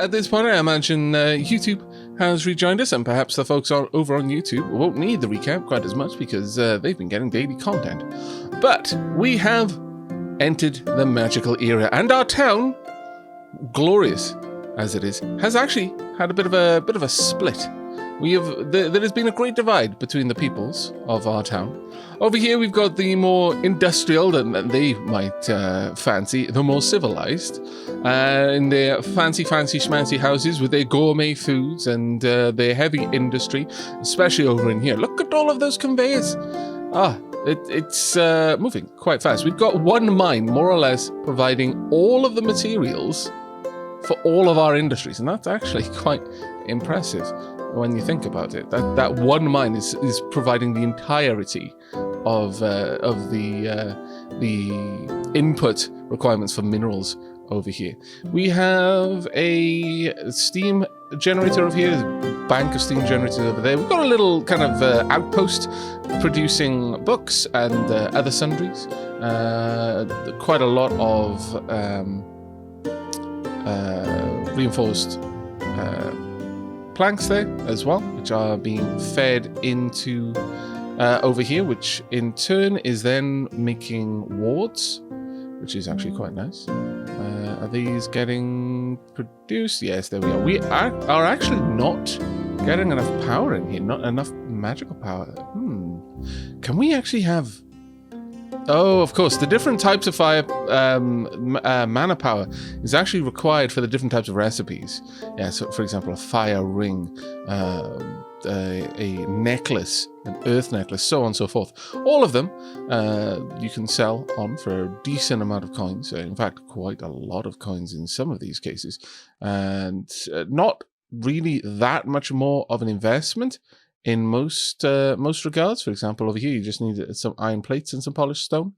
at this point, I imagine YouTube has rejoined us, and perhaps the folks over on YouTube won't need the recap quite as much because they've been getting daily content. But we have entered the magical era, and our town, glorious as it is, has actually had a bit of a split. There has been a great divide between the peoples of our town. Over here, we've got the more industrial, than they might fancy, the more civilized, in their fancy schmancy houses with their gourmet foods and their heavy industry, especially over in here. Look at all of those conveyors. It's moving quite fast. We've got one mine, more or less, providing all of the materials for all of our industries, and that's actually quite impressive when you think about it. That one mine is providing the entirety of the input requirements for minerals over here. We have a steam generator over here, a bank of steam generators over there. We've got a little kind of outpost producing books and other sundries. Quite a lot of reinforced planks there as well, which are being fed into over here, which in turn is then making wards, which is actually quite nice. Are these getting produced? Yes, there we are. We are actually not getting enough power in here, not enough magical power. Can we actually have... Oh, of course, the different types of fire mana power is actually required for the different types of recipes. Yeah, so for example, a fire ring, a necklace, an earth necklace, so on and so forth. All of them you can sell on for a decent amount of coins. In fact, quite a lot of coins in some of these cases. And not really that much more of an investment in most regards. For example, over here, you just need some iron plates and some polished stone,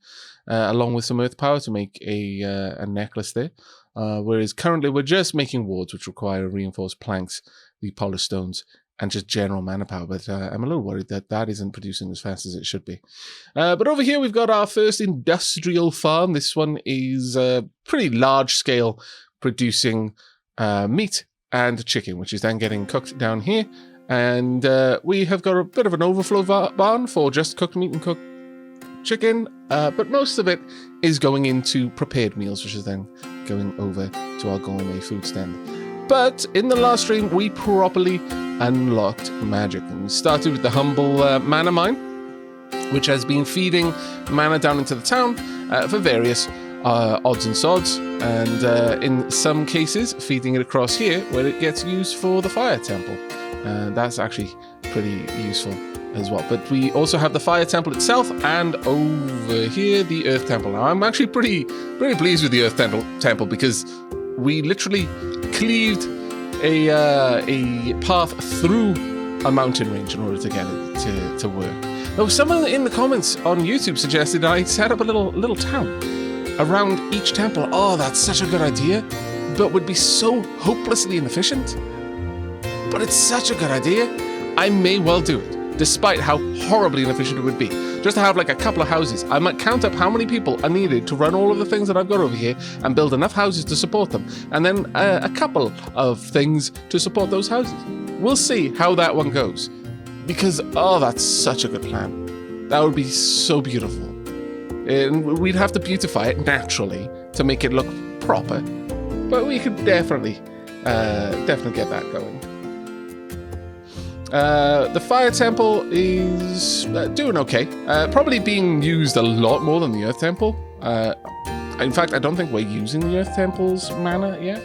along with some earth power to make a necklace there. Whereas currently, we're just making wards, which require reinforced planks, the polished stones, and just general mana power. But I'm a little worried that isn't producing as fast as it should be. But over here, we've got our first industrial farm. This one is pretty large scale, producing meat and chicken, which is then getting cooked down here. And we have got a bit of an overflow barn for just cooked meat and cooked chicken, but most of it is going into prepared meals, which is then going over to our gourmet food stand. But in the last stream, we properly unlocked magic, and we started with the humble mana mine, which has been feeding mana down into the town for various odds and sods, and in some cases feeding it across here where it gets used for the fire temple. That's actually pretty useful as well. But we also have the fire temple itself, and over here the earth temple. Now I'm actually pretty pleased with the earth temple because we literally cleaved a path through a mountain range in order to get it to work. Now, someone in the comments on YouTube suggested I set up a little town around each temple. Oh, that's such a good idea, but would be so hopelessly inefficient. But it's such a good idea, I may well do it, despite how horribly inefficient it would be. Just to have like a couple of houses. I might count up how many people are needed to run all of the things that I've got over here and build enough houses to support them. And then a couple of things to support those houses. We'll see how that one goes. Because, oh, that's such a good plan. That would be so beautiful. And we'd have to beautify it naturally to make it look proper. But we could definitely get that going. The fire temple is doing okay. Probably being used a lot more than the earth temple. In fact, I don't think we're using the earth temple's mana yet.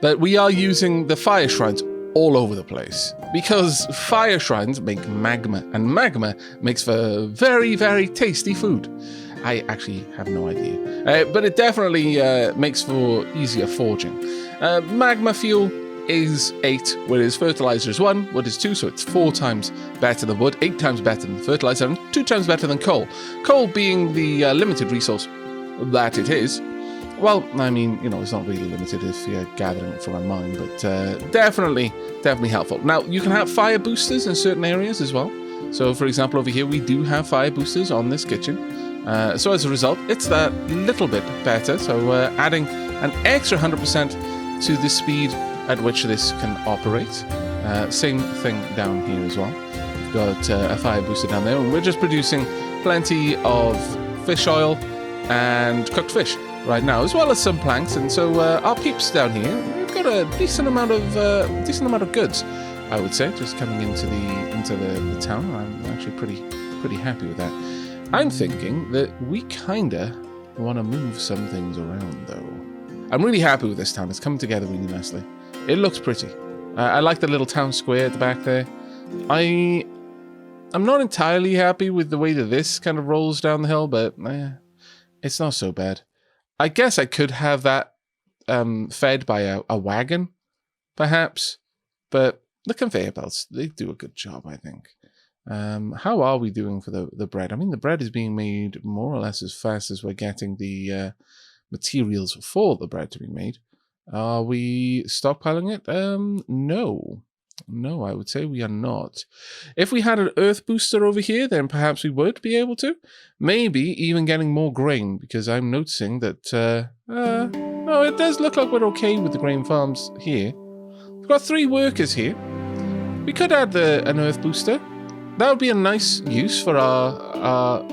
But we are using the fire shrines all over the place. Because fire shrines make magma, and magma makes for very, very tasty food. I actually have no idea. But it definitely makes for easier forging. Magma fuel is 8, whereas fertilizer is 1, wood is 2, so it's 4 times better than wood, 8 times better than fertilizer, and 2 times better than coal. Coal being the limited resource that it is. Well, I mean, you know, it's not really limited if you're gathering it from a mine, but definitely helpful. Now, you can have fire boosters in certain areas as well. So, for example, over here, we do have fire boosters on this kitchen. So as a result, it's that little bit better. So adding an extra 100% to the speed at which this can operate. Same thing down here as well. We've got a fire booster down there, and we're just producing plenty of fish oil and cooked fish right now, as well as some planks. And so our peeps down here, we've got a decent amount of goods, I would say, just coming into the town. I'm actually pretty happy with that. I'm thinking that we kinda want to move some things around, though. I'm really happy with this town. It's coming together really nicely. It looks pretty. I like the little town square at the back there. I'm not entirely happy with the way that this kind of rolls down the hill, but it's not so bad. I guess I could have that fed by a wagon, perhaps, but the conveyor belts, they do a good job, I think. How are we doing for the bread? I mean, the bread is being made more or less as fast as we're getting the materials for the bread to be made. Are we stockpiling it? No. No, I would say we are not. If we had an earth booster over here, then perhaps we would be able to. Maybe even getting more grain, because I'm noticing that, no, it does look like we're okay with the grain farms here. We've got 3 workers here. We could add an earth booster. That would be a nice use for our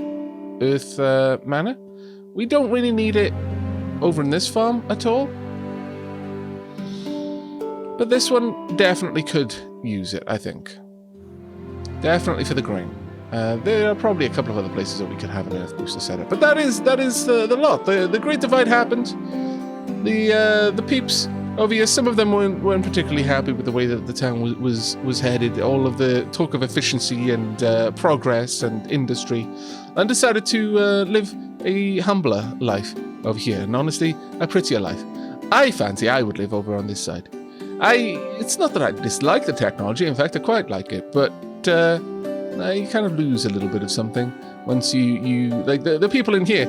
earth manor. We don't really need it over in this farm at all. But this one definitely could use it, I think. Definitely for the grain. There are probably a couple of other places that we could have an earth booster set up. But that is the lot. The Great Divide happened. The peeps over here, some of them weren't particularly happy with the way that the town was headed. All of the talk of efficiency and progress and industry, and decided to live a humbler life over here. And honestly, a prettier life. I fancy I would live over on this side. It's not that I dislike the technology, in fact I quite like it, but you kind of lose a little bit of something once you like the people in here.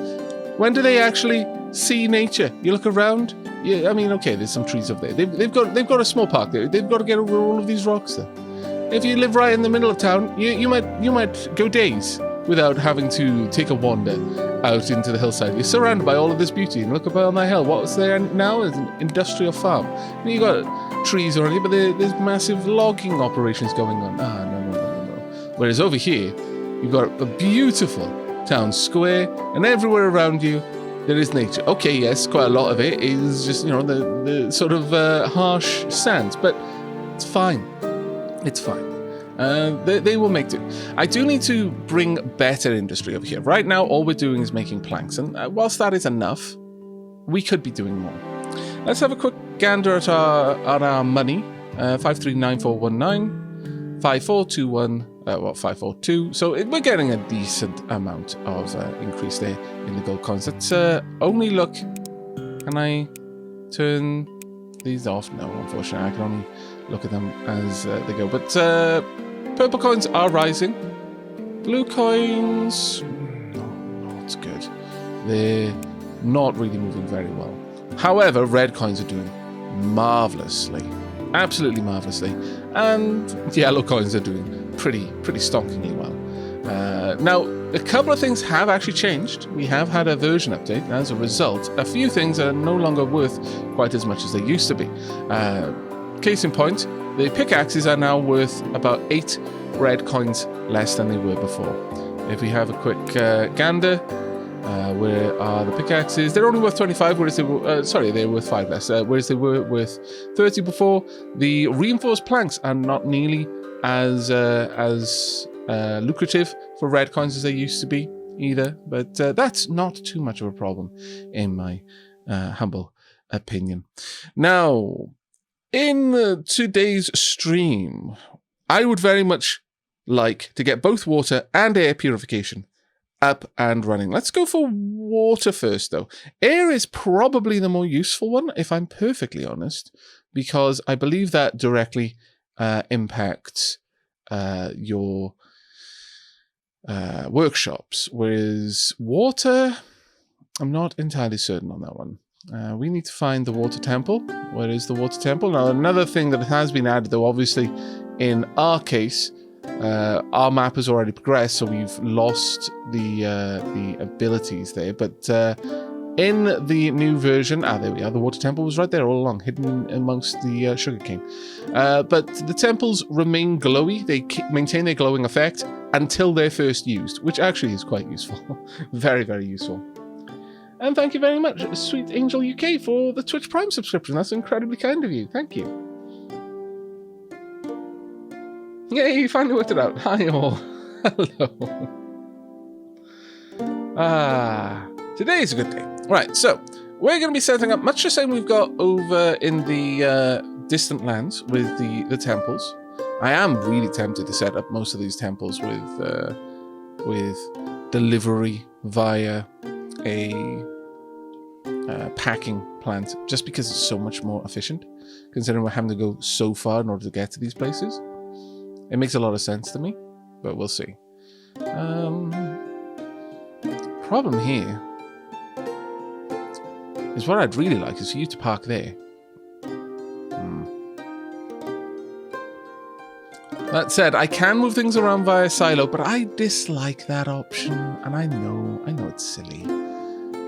When do they actually see nature? You look around, yeah, I mean, okay, there's some trees over there. They've got a small park there. They've got to get over all of these rocks there. If you live right in the middle of town, you might go days without having to take a wander out into the hillside. You're surrounded by all of this beauty, and look up on that hill. What's there now is an industrial farm. And you got trees already, but there's massive logging operations going on. No. Whereas over here, you've got a beautiful town square, and everywhere around you, there is nature. Okay, yes, quite a lot of it is just, the sort of harsh sands, but it's fine. It's fine. They will make do. I do need to bring better industry over here. Right now, all we're doing is making planks, and whilst that is enough, we could be doing more. Let's have a quick gander at our money. 539419, 5421, 542. So we're getting a decent amount of increase there in the gold coins. Let's only look. Can I turn these off? No, unfortunately, I can only look at them as they go. But purple coins are rising. Blue coins, not good. They're not really moving very well. However, red coins are doing marvelously. Absolutely marvelously. And yellow coins are doing pretty stonkingly well. Now, a couple of things have actually changed. We have had a version update. As a result, a few things are no longer worth quite as much as they used to be. Case in point, the pickaxes are now worth about 8 red coins less than they were before. If we have a quick gander, where are the pickaxes? They're only worth 25, whereas they were, they're worth 5 less, whereas they were worth 30 before. The reinforced planks are not nearly as lucrative for red coins as they used to be either, but that's not too much of a problem in my humble opinion. Now, in today's stream, I would very much like to get both water and air purification up and running. Let's go for water first, though. Air is probably the more useful one, if I'm perfectly honest, because I believe that directly impacts your workshops, whereas water, I'm not entirely certain on that one. We need to find the water temple. Where is the water temple? Now, another thing that has been added, though, obviously, in our case, our map has already progressed, so we've lost the abilities there. But In the new version, there we are, the water temple was right there all along, hidden amongst the sugarcane. But the temples remain glowy. They maintain their glowing effect until they're first used, which actually is quite useful. Very, very useful. And thank you very much, Sweet Angel UK, for the Twitch Prime subscription. That's incredibly kind of you. Thank you. Yay, you finally worked it out. Hi all. Hello. Today's a good day. Right, so we're going to be setting up much the same we've got over in the distant lands with the temples. I am really tempted to set up most of these temples with delivery via a packing plant, just because it's so much more efficient, considering we're having to go so far in order to get to these places. It makes a lot of sense to me, but we'll see. Problem here is what I'd really like is for you to park there. That said, I can move things around via silo, but I dislike that option, and I know it's silly.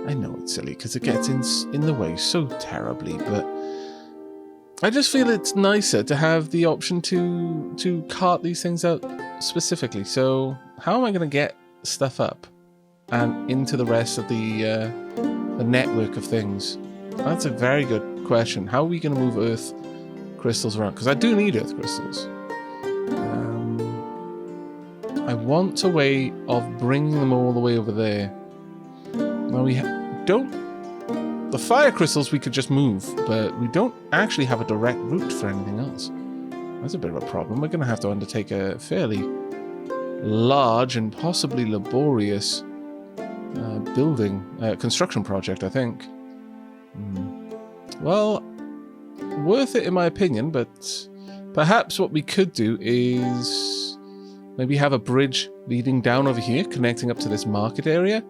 I know it's silly because it gets in the way so terribly, but I just feel it's nicer to have the option to cart these things out specifically. So how am I going to get stuff up and into the rest of the network of things? That's a very good question. How are we going to move earth crystals around? Because I do need earth crystals. I want a way of bringing them all the way over there. Now we don't... The fire crystals we could just move, but we don't actually have a direct route for anything else. That's a bit of a problem. We're going to have to undertake a fairly large and possibly laborious construction project, I think. Well, worth it in my opinion, but perhaps what we could do is maybe have a bridge leading down over here, connecting up to this market area.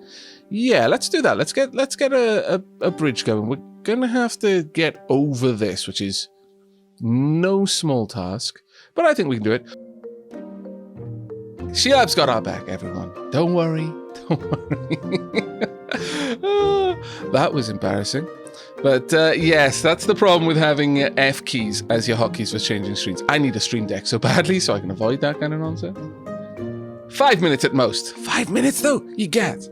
Yeah, let's do that. Let's get a bridge going. We're gonna have to get over this, which is no small task, but I think we can do it. Sheilab's got our back, everyone. Don't worry. Don't worry. That was embarrassing. But yes, that's the problem with having F keys as your hotkeys for changing screens. I need a stream deck so badly so I can avoid that kind of nonsense. 5 minutes at most. 5 minutes though, you get.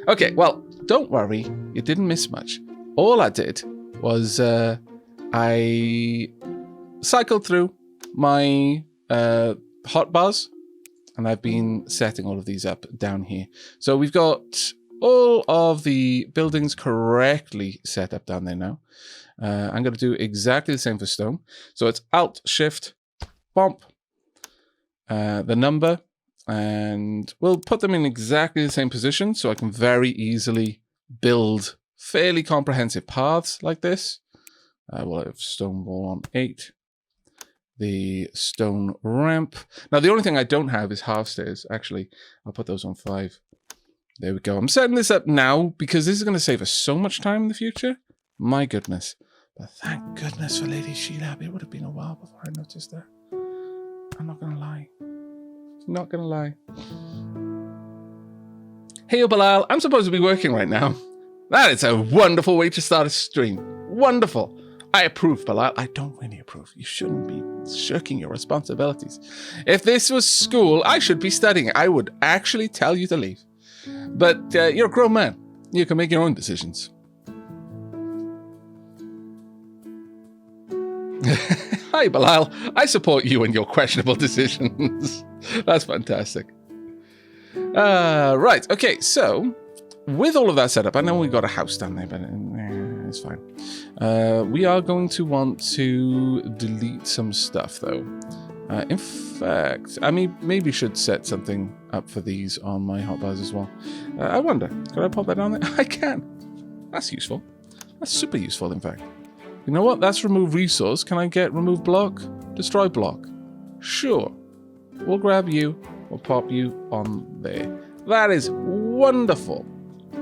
Okay, well, don't worry. You didn't miss much. All I did was I cycled through my hotbars, and I've been setting all of these up down here. So we've got all of the buildings correctly set up down there now. I'm going to do exactly the same for stone. So it's Alt, Shift, Bump, the number, and we'll put them in exactly the same position so I can very easily build fairly comprehensive paths like this. We'll have stone wall on 8. The stone ramp. Now, the only thing I don't have is half stairs. Actually, I'll put those on 5. There we go. I'm setting this up now because this is going to save us so much time in the future. My goodness. But thank goodness for Lady Sheilab. It would have been a while before I noticed that. I'm not going to lie. Not going to lie. Hey, Bilal. I'm supposed to be working right now. That is a wonderful way to start a stream. Wonderful. I approve, Bilal. I don't really approve. You shouldn't be shirking your responsibilities. If this was school, I should be studying. I would actually tell you to leave. But you're a grown man. You can make your own decisions. Hi, Bilal. I support you and your questionable decisions. That's fantastic. Right. Okay, so with all of that set up, I know we got a house down there, but it's fine. We are going to want to delete some stuff, though. In fact, I mean, maybe should set something up for these on my hotbars as well. I wonder, could I pop that down there? I can. That's useful. That's super useful, in fact. You know what? That's remove resource. Can I get remove block? Destroy block. Sure. We'll grab you. We'll pop you on there. That is wonderful.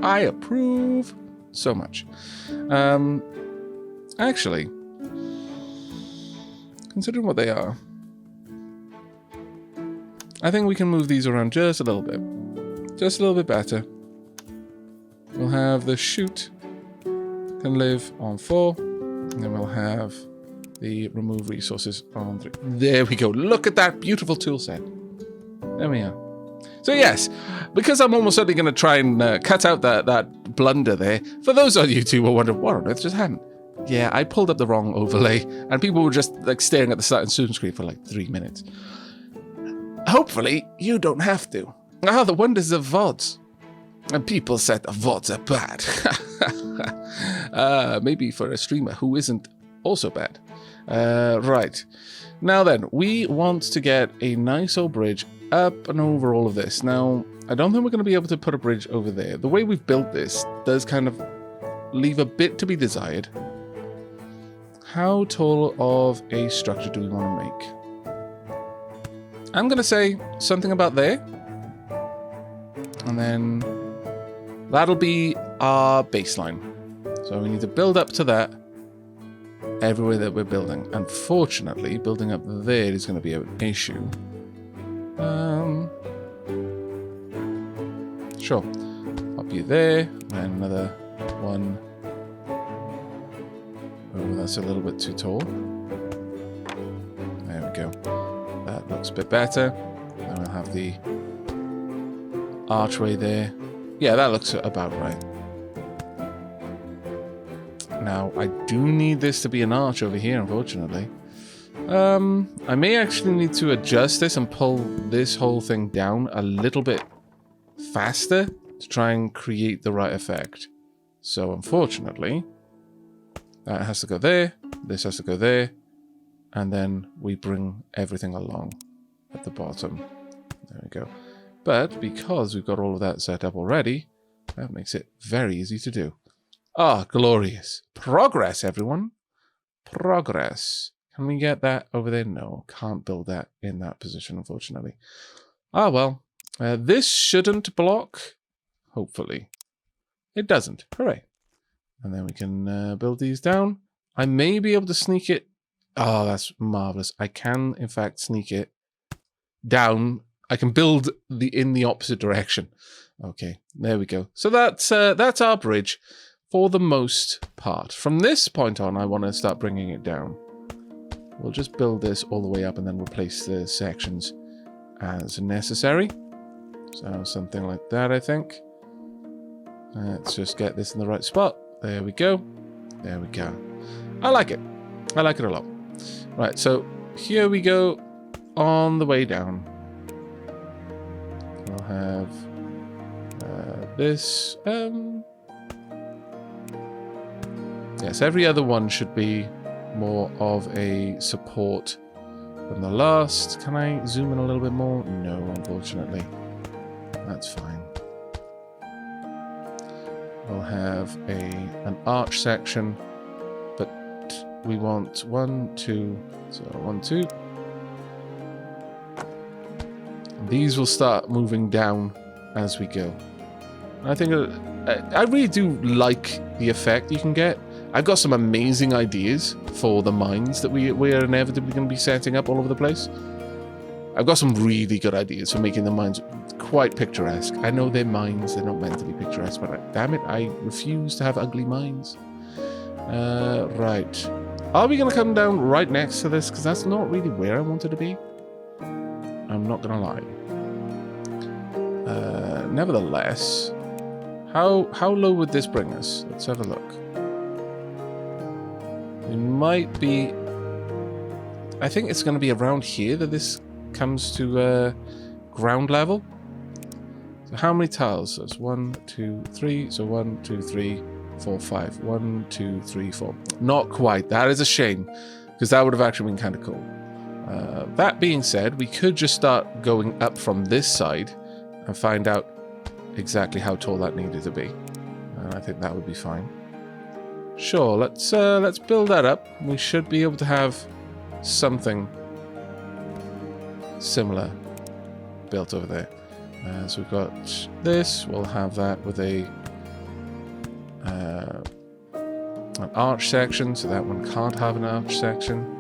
I approve so much. Actually, considering what they are, I think we can move these around just a little bit. Just a little bit better. We'll have the chute can live on 4. And then we'll have the remove resources on 3. There we go. Look at that beautiful tool set. There we are. So yes, because I'm almost certainly going to try and cut out that blunder there. For those on YouTube who wonder, what on earth just happened? Yeah, I pulled up the wrong overlay, and people were just like staring at the start and zoom screen for like 3 minutes. Hopefully, you don't have to. Ah, the wonders of VODs. And people said the VODs are bad. Maybe for a streamer who isn't also bad. Right. Now then, we want to get a nice old bridge up and over all of this. Now, I don't think we're going to be able to put a bridge over there. The way we've built this does kind of leave a bit to be desired. How tall of a structure do we want to make? I'm going to say something about there. And then that'll be our baseline. So we need to build up to that everywhere that we're building. Unfortunately, building up there is going to be an issue. Sure. Pop you there, and another one. Oh, that's a little bit too tall. There we go. That looks a bit better. Then we'll have the archway there. Yeah, that looks about right. Now, I do need this to be an arch over here, unfortunately. I may actually need to adjust this and pull this whole thing down a little bit faster to try and create the right effect. So, unfortunately, that has to go there, this has to go there, and then we bring everything along at the bottom. There we go. But because we've got all of that set up already, that makes it very easy to do. Ah, glorious. Progress, everyone. Progress. Can we get that over there? No, can't build that in that position, unfortunately. Ah, well. This shouldn't block. Hopefully. It doesn't. Hooray. And then we can build these down. I may be able to sneak it. Oh, that's marvelous. I can, in fact, sneak it down. I can build in the opposite direction. Okay, there we go. So that's our bridge for the most part. From this point on, I want to start bringing it down. We'll just build this all the way up and then replace the sections as necessary. So something like that, I think. Let's just get this in the right spot. There we go. There we go. I like it. I like it a lot. Right, so here we go on the way down. We'll have this. Yes, every other one should be more of a support than the last. Can I zoom in a little bit more? No, unfortunately. That's fine. We'll have an arch section, but we want 1, 2, so 1, 2. And these will start moving down as we go. I think I really do like the effect you can get. I've got some amazing ideas for the mines that we are inevitably going to be setting up all over the place. I've got some really good ideas for making the mines quite picturesque. I know they're mines, they're not meant to be picturesque, but damn it, I refuse to have ugly mines. Right. Are we going to come down right next to this? Because that's not really where I wanted to be. I'm not going to lie. Nevertheless, how low would this bring us? Let's have a look. We might be... I think it's going to be around here that this comes to ground level. So how many tiles? So it's 1, 2, 3. So 1, 2, 3, 4, 5. 1, 2, 3, 4. Not quite. That is a shame, because that would have actually been kind of cool. That being said, we could just start going up from this side and find out exactly how tall that needed to be. And I think that would be fine. Sure, let's build that up. We should be able to have something similar built over there. So we've got this. We'll have that with an arch section, so that one can't have an arch section.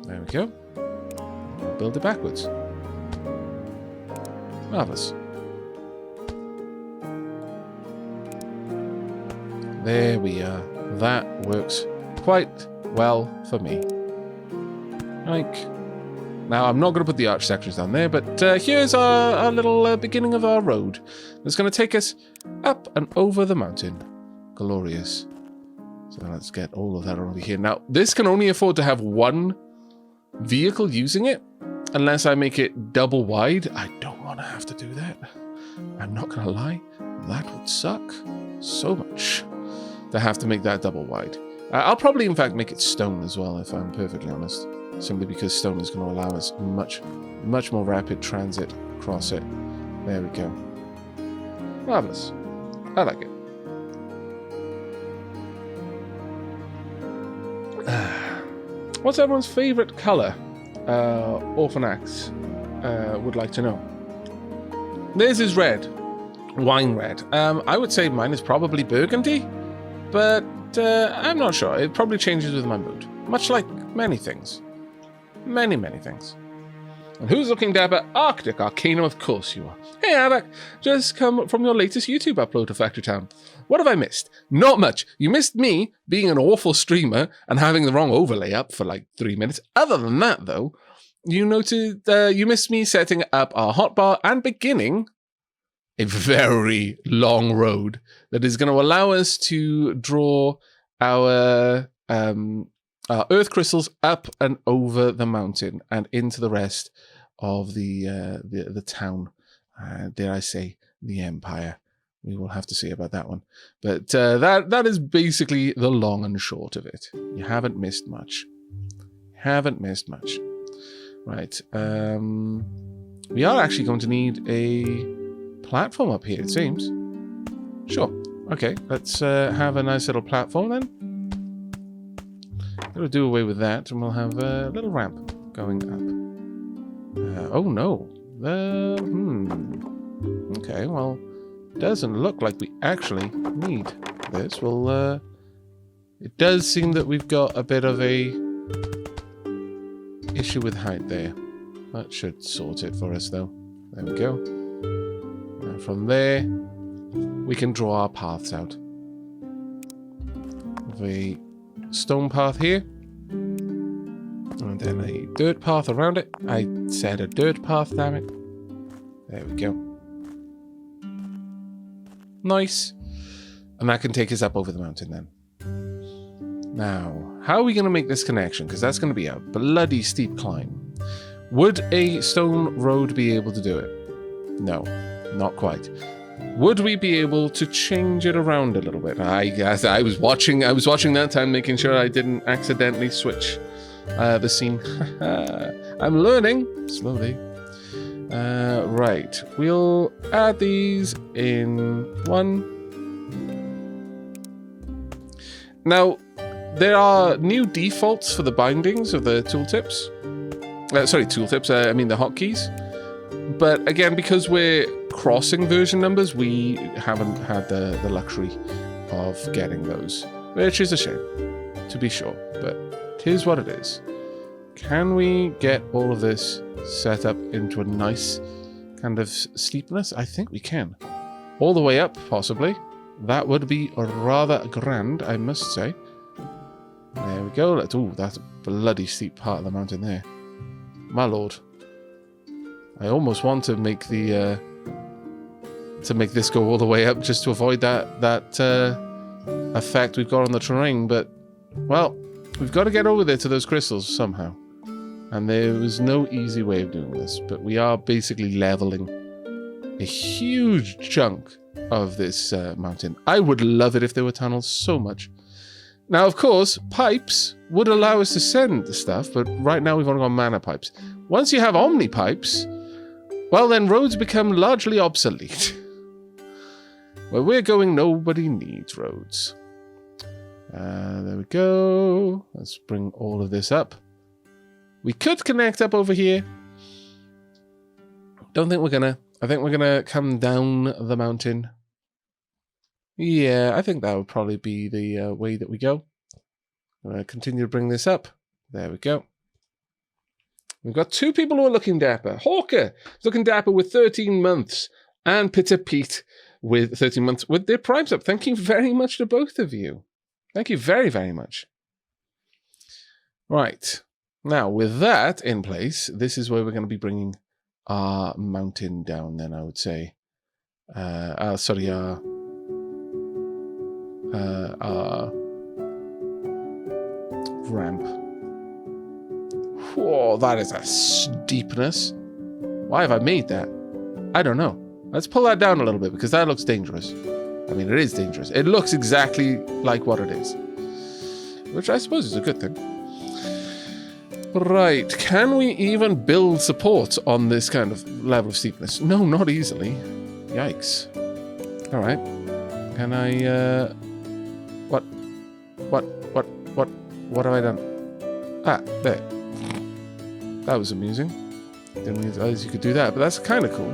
There we go. We'll build it backwards. Marvelous. There we are. That works quite well for me. Like, now I'm not going to put the arch sections down there, but here's our little beginning of our road. It's going to take us up and over the mountain. Glorious. So let's get all of that over here. Now, this can only afford to have one vehicle using it, unless I make it double wide. I don't want to have to do that. I'm not going to lie. That would suck so much to have to make that double wide. I'll probably, in fact, make it stone as well, if I'm perfectly honest. Simply because stone is going to allow us much more rapid transit across it. There we go. Marvelous. I like it. What's everyone's favourite colour? Orphanax would like to know. Theirs is red. Wine red. I would say mine is probably burgundy, but I'm not sure. It probably changes with my mood. Much like many things. Many things. And who's looking dapper? Arctic Arcanum, of course you are. Hey Aavak, just come from your latest YouTube upload to Factory Town. What have I missed? Not much. You missed me being an awful streamer and having the wrong overlay up for like 3 minutes. Other than that, though, you noted you missed me setting up our hotbar and beginning a very long road that is going to allow us to draw our earth crystals up and over the mountain and into the rest of the town. Dare I say, the empire. We will have to see about that one. But that is basically the long and short of it. You haven't missed much. Haven't missed much. Right. We are actually going to need a platform up here, it seems. Sure. Okay, let's have a nice little platform then. Gotta do away with that, and we'll have a little ramp going up. Oh no. Okay, well, doesn't look like we actually need this. Well, it does seem that we've got a bit of a issue with height there. That should sort it for us, though. There we go. And from there, we can draw our paths out. With a stone path here. And then a dirt path around it. I said a dirt path, damn it. There we go. Nice. And that can take us up over the mountain then. Now, how are we going to make this connection? Because that's going to be a bloody steep climb. Would a stone road be able to do it? No, not quite. Would we be able to change it around a little bit? I was watching that time, making sure I didn't accidentally switch the scene. I'm learning slowly. Right, we'll add these in one. Now, there are new defaults for the bindings of the tooltips. I mean the hotkeys. But again, because we're crossing version numbers, we haven't had the luxury of getting those, which is a shame, to be sure. But here's what it is. Can we get all of this set up into a nice kind of steepness? I think we can. All the way up, possibly. That would be rather grand, I must say. There we go. Ooh, that's a bloody steep part of the mountain there. My lord. I almost want to make the to make this go all the way up just to avoid that effect we've got on the terrain, but well, we've got to get over there to those crystals somehow. And there was no easy way of doing this, but we are basically leveling a huge chunk of this mountain. I would love it if there were tunnels so much. Now, of course, pipes would allow us to send the stuff, but right now we've only got mana pipes. Once you have omni pipes, well, then roads become largely obsolete. Where we're going, nobody needs roads. There we go. Let's bring all of this up. We could connect up over here. Don't think we're gonna. I think we're gonna come down the mountain. Yeah, I think that would probably be the way that we go. Continue to bring this up. There we go. We've got two people who are looking dapper. Hawker is looking dapper with 13 months. And Pitter Pete with 13 months with their primes up. Thank you very much to both of you. Thank you very, very much. Right. Now, with that in place, this is where we're going to be bringing our mountain down then, I would say. Our ramp. Whoa, that is a steepness. Why have I made that? I don't know. Let's pull that down a little bit because that looks dangerous. I mean, it is dangerous. It looks exactly like what it is, which I suppose is a good thing. Right, can we even build support on this kind of level of steepness? No, not easily. Yikes. All right. Can I, what have I done? Ah, there. That was amusing. Didn't realize you could do that, but that's kind of cool.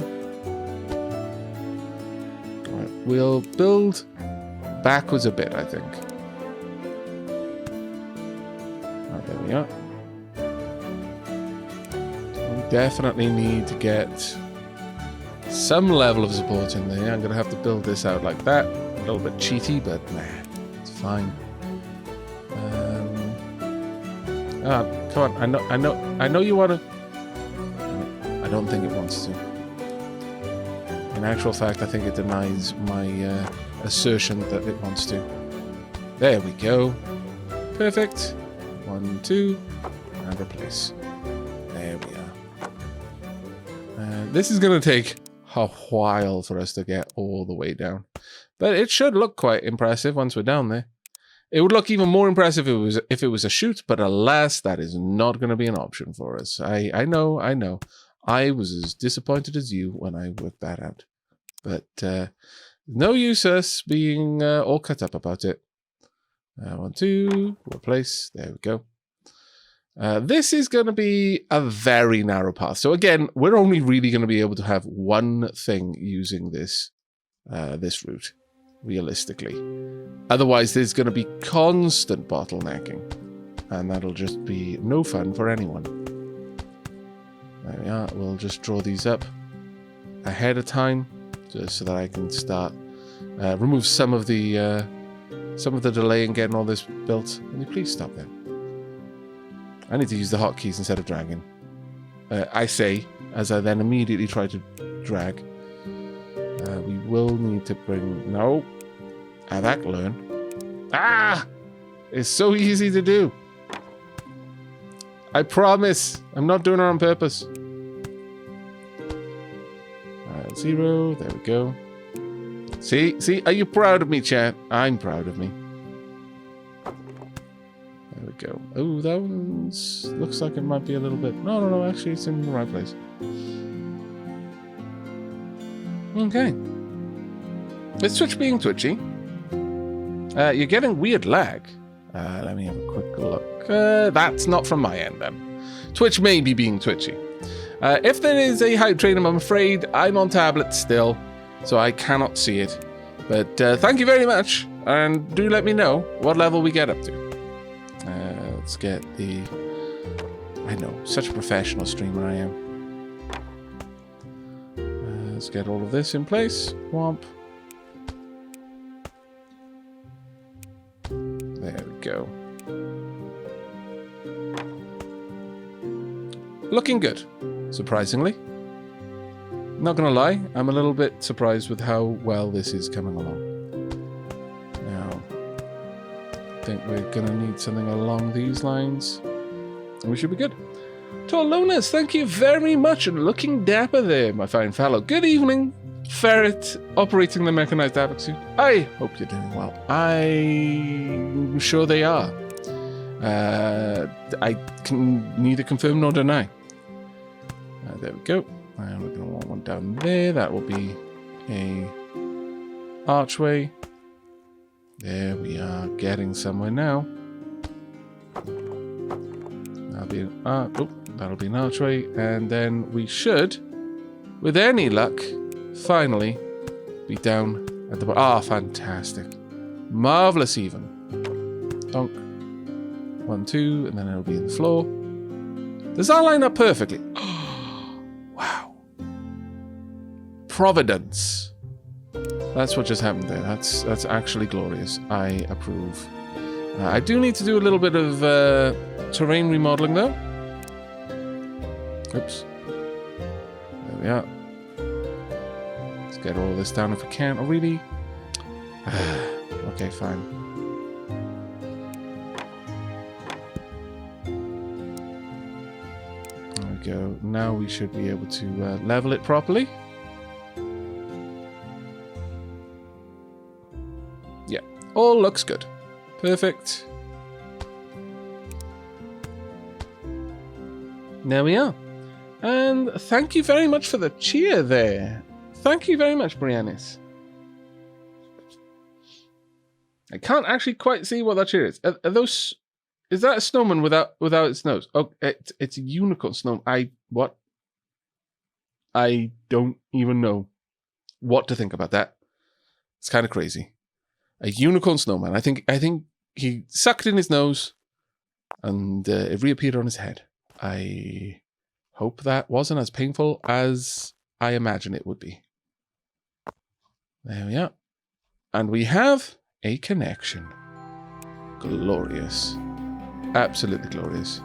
All right, we'll build backwards a bit, I think. Oh, there we are. Definitely need to get some level of support in there. I'm going to have to build this out like that. A little bit cheaty, but man, it's fine. Come on. I know you want to. I don't think it wants to. In actual fact, I think it denies my assertion that it wants to. There we go. Perfect. 1, 2, and replace. There we are. This is going to take a while for us to get all the way down. But it should look quite impressive once we're down there. It would look even more impressive if it was a chute, but alas, that is not going to be an option for us. I know. I was as disappointed as you when I worked that out. But no use us being all cut up about it. 1, 2, replace. There we go. This is going to be a very narrow path. So again, we're only really going to be able to have one thing using this route, realistically. Otherwise, there's going to be constant bottlenecking, and that'll just be no fun for anyone. There we are. We'll just draw these up ahead of time, just so that I can start remove some of the delay in getting all this built. Can you please stop there? I need to use the hotkeys instead of dragging. I say, as I then immediately try to drag. We will need to bring... No. Aavak, learn. Ah! It's so easy to do. I promise. I'm not doing it on purpose. 0. There we go. See? Are you proud of me, chat? I'm proud of me. There we go. Oh, that one's... looks like it might be a little bit... No. Actually, it's in the right place. Okay. With Twitch being twitchy, you're getting weird lag. Let me have a quick look. That's not from my end, then. Twitch may be being twitchy. If there is a hype train, I'm afraid I'm on tablet still, so I cannot see it. But thank you very much, and do let me know what level we get up to. Let's get the... I know, such a professional streamer I am. Let's get all of this in place. Womp. There we go. Looking good, surprisingly. Not gonna lie, I'm a little bit surprised with how well this is coming along. Now, I think we're gonna need something along these lines, and we should be good. Colonists, thank you very much, and looking dapper there, my fine fellow. Good evening, Ferret, operating the mechanized Aavak suit. I hope you're doing well. I'm sure they are. I can neither confirm nor deny. There we go. And we're going to want one down there. That will be a archway. There we are, getting somewhere now. That'll be an archway, and then we should, with any luck, finally be down at the bottom. Ah, fantastic. Marvellous even. Donk. 1, 2, and then it'll be in the floor. Does that line up perfectly? Wow. Providence. That's what just happened there. That's actually glorious. I approve. I do need to do a little bit of terrain remodeling, though. Oops. There we are. Let's get all this down if we can. Oh, really? Okay, fine. There we go. Now we should be able to level it properly. Yeah, all looks good. Perfect. There we are. And thank you very much for the cheer there. Thank you very much, Briannis. I can't actually quite see what that cheer is. Are those... Is that a snowman without its nose? Oh, it's a unicorn snow. What? I don't even know what to think about that. It's kind of crazy. A unicorn snowman. I think he sucked in his nose and it reappeared on his head. I hope that wasn't as painful as I imagine it would be. There we are. And we have a connection. Glorious. Absolutely glorious.